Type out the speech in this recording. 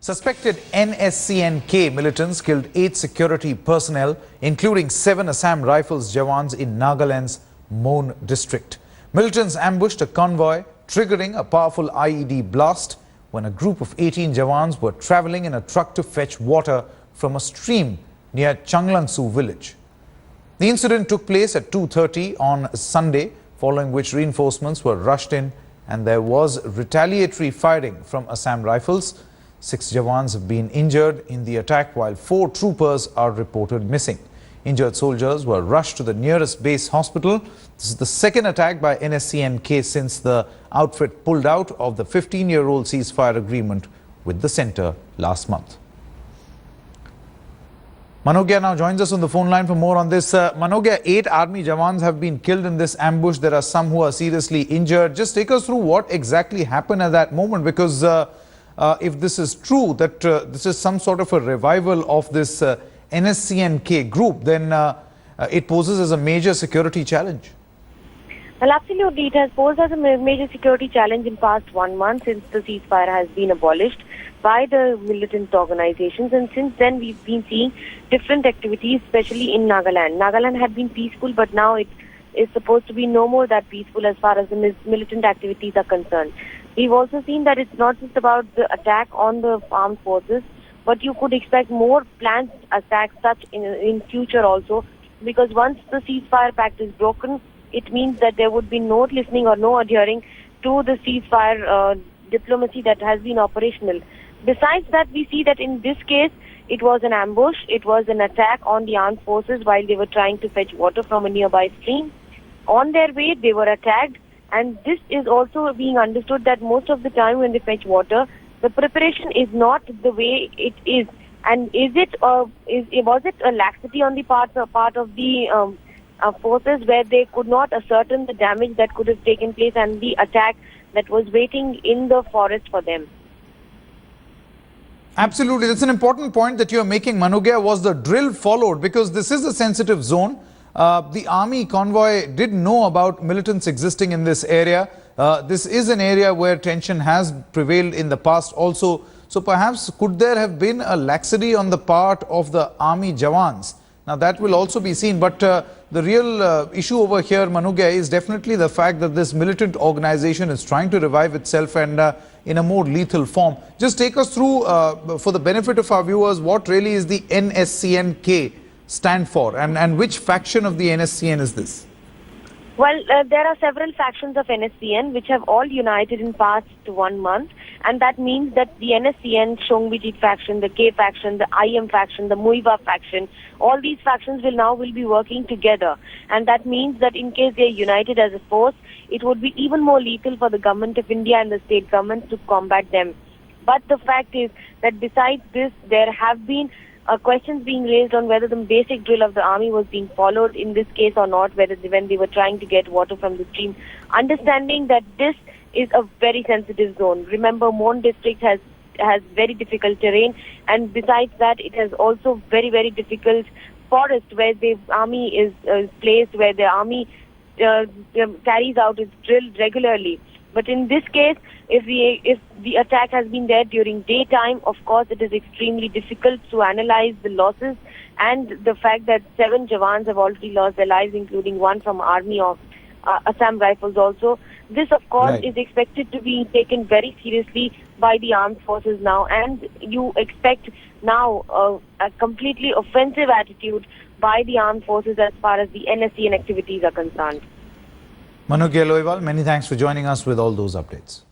Suspected NSCNK militants killed 8 security personnel, including 7 Assam Rifles Jawans in Nagaland's Mon district. Militants ambushed a convoy, triggering a powerful IED blast when a group of 18 Jawans were travelling in a truck to fetch water from a stream near Changlangsu village. The incident took place at 2:30 on Sunday, following which reinforcements were rushed in and there was retaliatory firing from Assam Rifles. 6 Jawans have been injured in the attack while 4 troopers are reported missing. Injured soldiers were rushed to the nearest base hospital. This is the second attack by NSCNK since the outfit pulled out of the 15-year-old ceasefire agreement with the centre last month. Manogya now joins us on the phone line for more on this. Manogya, 8 army Jawans have been killed in this ambush. There are some who are seriously injured. Just take us through what exactly happened at that moment, because if this is true, that this is some sort of a revival of this NSCNK group, then it poses as a major security challenge. Well, absolutely. It has posed as a major security challenge in past 1 month since the ceasefire has been abolished by the militant organizations. And since then, we've been seeing different activities, especially in Nagaland. Nagaland had been peaceful, but now it is supposed to be no more that peaceful as far as the militant activities are concerned. We've also seen that it's not just about the attack on the armed forces, but you could expect more planned attacks such in future also, because once the ceasefire pact is broken, it means that there would be no listening or no adhering to the ceasefire diplomacy that has been operational. Besides that, we see that in this case, it was an ambush, it was an attack on the armed forces while they were trying to fetch water from a nearby stream. On their way, they were attacked, and this is also being understood that most of the time when they fetch water, the preparation is not the way it is. And was it a laxity on the part of the forces where they could not ascertain the damage that could have taken place and the attack that was waiting in the forest for them? Absolutely. That's an important point that you are making, Manogya. Was the drill followed? Because this is a sensitive zone. The army convoy did know about militants existing in this area. This is an area where tension has prevailed in the past also. So perhaps could there have been a laxity on the part of the army Jawans? Now that will also be seen. But the real issue over here, Manogya, is definitely the fact that this militant organization is trying to revive itself and in a more lethal form. Just take us through, for the benefit of our viewers, what really is the NSCNK stand for, and which faction of the NSCN is this? Well, there are several factions of NSCN which have all united in past 1 month, and that means that the NSCN Shongbijit faction, the K faction, the IM faction, the Muiva faction, all these factions will be working together, and that means that in case they are united as a force, it would be even more lethal for the government of India and the state governments to combat them. But the fact is that besides this, there have been questions being raised on whether the basic drill of the army was being followed in this case or not, when they were trying to get water from the stream. Understanding that this is a very sensitive zone. Remember, Mon district has very difficult terrain, and besides that, it has also very, very difficult forest where the army is placed, where the army carries out its drill regularly. But in this case, if the attack has been there during daytime, of course it is extremely difficult to analyze the losses, and the fact that 7 Jawans have already lost their lives, including 1 from army of Assam Rifles also. This, of course, is expected to be taken very seriously by the armed forces now, and you expect now a completely offensive attitude by the armed forces as far as the NSCN activities are concerned. Manogya, many thanks for joining us with all those updates.